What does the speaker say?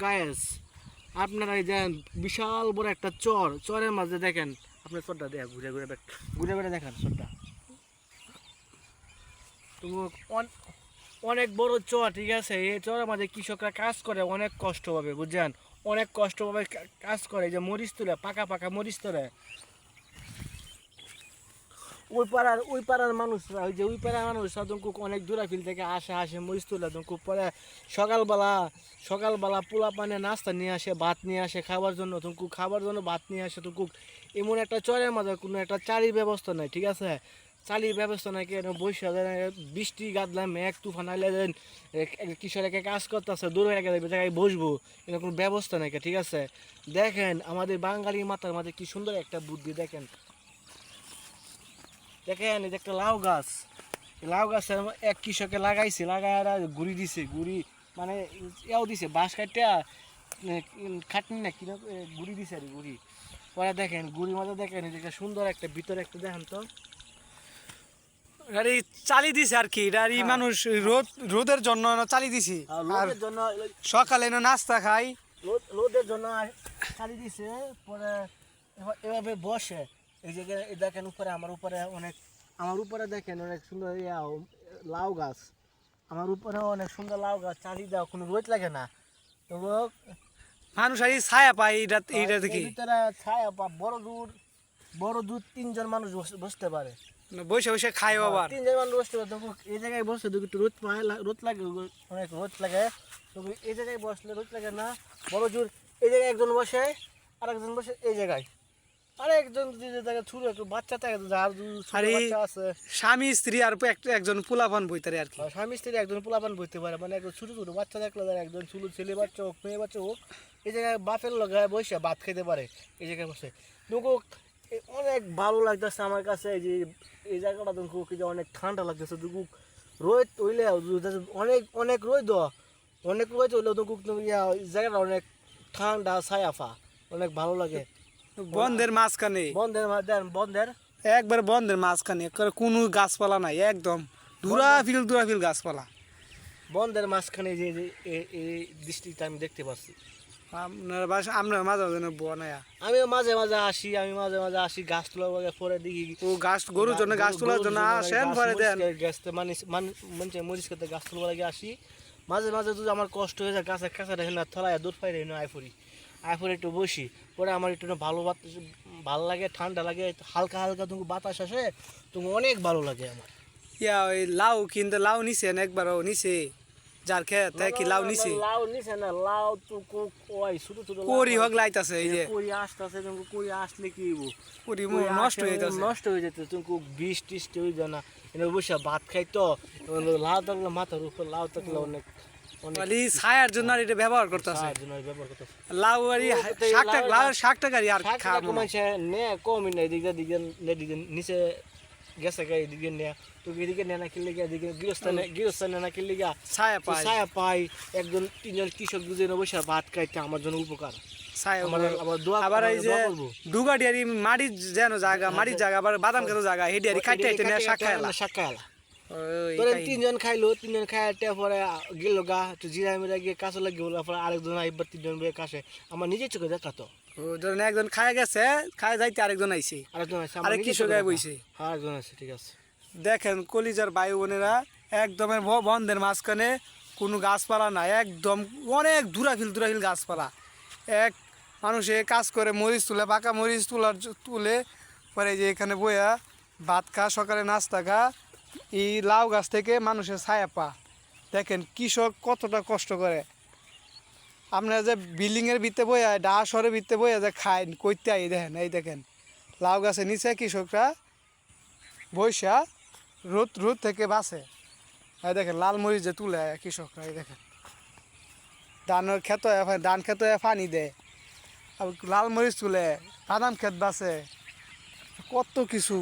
guys আপনারা এই যে বিশাল বড় একটা চরের মাঝে দেখেন আপনি চরটা দেখ ঘুরে ঘুরে ঘুরে ঘুরে দেখেন চরটা তো অনেক বড় চর ঠিক আছে এই চরের মাঝে কৃষকরা কাজ করে অনেক কষ্ট পাবে বুঝছেন অনেক কষ্ট পাবে কাজ করে এই যে মরিচ তুলে পাকা পাকা মরিচ তোলে ওই পাড়ার মানুষরা ওই যে ওই পাড়ার মানুষরা তো অনেক দূরাফিল থেকে আসে মরিচ তুলে তো পরে সকালবেলা পোলা পানে নাস্তা নিয়ে আসে ভাত নিয়ে আসে খাবার জন্য তুমি খাবার জন্য ভাত নিয়ে আসে তো এমন একটা চরের মাঝে কোনো একটা চারির ব্যবস্থা নাই ঠিক আছে চালির ব্যবস্থা নাই কেন বৈশা বৃষ্টি গাদলাম মেঘ তুফান আইলে কৃষকে কাজ করতেছে দূর হয়ে গেলে জায়গায় বসবো এরকম কোনো ব্যবস্থা নাই ঠিক আছে দেখেন আমাদের বাঙালি মাথার মাঝে কি সুন্দর একটা বুদ্ধি দেখেন দেখেন এই যে একটা লাউ গাছের এক কৃষকে লাগাইছে লাগায় গুড়ি দিছে গুড়ি মানে এও দিছে বাঁশ কাটটা খাটনি না কিনা গুড়ি দিছে আর গুড়ি পরে দেখেন গুড়ির মধ্যে দেখেন এই যে সুন্দর একটা ভিতরে একটা দেখেন তো গাড়ি চালি দিছে আর কি গাড়ি মানুষ রোদের জন্য চালি দিছি আর লোদের জন্য সকালে নাস্তা খাই লোদের জন্য চালি দিছে পরে এভাবে বসে এই যে দেখেন উপরে আমার উপরে দেখেন অনেক সুন্দর লাউ গাছ আমার উপরে অনেক সুন্দর লাউ গাছ চালি দেওয়া কোনো রোদ লাগে না তো মানুষ আর ছায়া পায় এইটা দেখি ভিতরে ছায়া বড় দূর 3 জন মানুষ বসতে পারে বসে বসে খায় আবার 3 জন মানুষ বসতে পারে তবু এই জায়গায় বসে একটু রোদ পায় রোদ লাগে অনেক রোদ লাগে তবু এই জায়গায় বসলে রোদ লাগে না বড় জোর এই জায়গায় একজন বসে আর একজন বসে এই জায়গায় আরেকজন ছোট একটু বাচ্চা থাকে যার বাচ্চা আছে স্বামী স্ত্রী আর একজন পোলাপান বইতারে আর কি স্বামী স্ত্রী একজন পোলাপান বইতে পারে মানে একজন ছোট ছোট বাচ্চা দেখলে একজন ছেলে বাচ্চা হোক মেয়ে বাচ্চা হোক এই জায়গায় বাপের লগায় বসে ভাত খেতে পারে এই জায়গায় বসে দুঃখ অনেক ভালো লাগতেছে আমার কাছে এই জায়গাটা দুঃখ অনেক ঠান্ডা লাগতেছে দুঃখ রোদ হইলে অনেক রোদ হইলেও দুঃখ জায়গাটা অনেক ঠান্ডা ছায়াফা অনেক ভালো লাগে বন্ধের মাঝখানে একবার বন্ধের মাঝখানে কোনো গাছপালা নাই একদম দূরাফিল গাছপালা বন্ধের মাঝখানে যে এই দৃষ্টিটা আমি দেখতে পাচ্ছি আপনার বাসা আমরা মাঝে মাঝে বনায়া আমি মাঝে মাঝে আসি গাছ তোলার পরে দেখি ও গাছ গরুর জন্য গাছ তোলার জন্য আসেন পরে দেন মানে মরিচ খেতে গাছ তোলার লাগে আসি মাঝে মাঝে যদি আমার কষ্ট হয়ে যায় গাছের কাছাটা না থলায় দুধ পাই আইফুরি একটু বসি পরে আমার একটু ভালো লাগে ঠান্ডা লাগে হালকা তুমি বাতাস আসে তুমি অনেক ভালো লাগে আমার ওই লাউ কিন্তু লাউ নিছেন একবারও নিছে যার খেত কি লাউ নিছে লাউ নিছে না লাউ তো ওই ছোট ছোট করি হোক লাইতাছে এই যে করি আসতেছে তুমি করি আসলে কি হইব করি নষ্ট হয়ে যেত তুমি বিষ টিষ্ট হয়ে যায় না এনে বসে ভাত খাই তো লাউ থাকলে মাথার উপর লাউ থাকলে অনেক ছায়ার জন্য এটা ব্যবহার করতেছে লাউ আর শাকটা গাড়ি আর কমই না এদিকে নিচে গেছে গা এদিকে নেয়া তো এদিকে নেয় না কিনলে গিয়ে এদিকে গৃহস্থানে না কিনলে গিয়া ছায়া পাই একজন 3 জন কৃষক দুজনে বসে ভাত খাইতে আমার জন্য উপকার আবার এই যে ডুগা ডিয়ারি মাটির যেন জায়গা মাটির জায়গা আবার বাদাম খেতে জায়গা এই ডিয়ারি খাইতে শাক খাইলা তোরা 3 জন খাইলো 3 জন খাইতে পরে গেল গা একটু জিরা মিরা গিয়ে কাছে লাগিয়ে বলার পরে আরেকজন আইবার 3 জন বেয়ে কাছে আমার নিজের চোখে দেখা তো ধরেন একজন খায় গেছে খায় যাইতে আরেকজন আইছে আরেক কৃষক বইছে আরেকজন আছে ঠিক আছে দেখেন কলিজার ভাই বোনেরা একদমের বন্ধের মাঝখানে কোনো গাছপালা নাই একদম অনেক দূরাফিল গাছপালা এক মানুষে কাজ করে মরিচ তুলে পাকা মরিচ তুলে পরে যে এখানে বইয়া ভাত খা সকালে নাস্তা খা এই লাউ গাছ থেকে মানুষের ছায়া পা দেখেন কৃষক কতটা কষ্ট করে আপনারা যে বিল্ডিংয়ের ভিতরে বইয়া শহরের ভিতরে বইয়া যে খায় কইতে আই দেখেন এই দেখেন লাউ গাছের নিচে কৃষকরা বৈশা রোদ থেকে বাঁচে এই দেখেন লাল মরিচ যে তুলে কৃষকরা এই দেখেন ধানের ক্ষেত ধান ক্ষেত পানি দেয় লাল মরিচ তুলে বাদাম ক্ষেত বাঁচে কত কিছু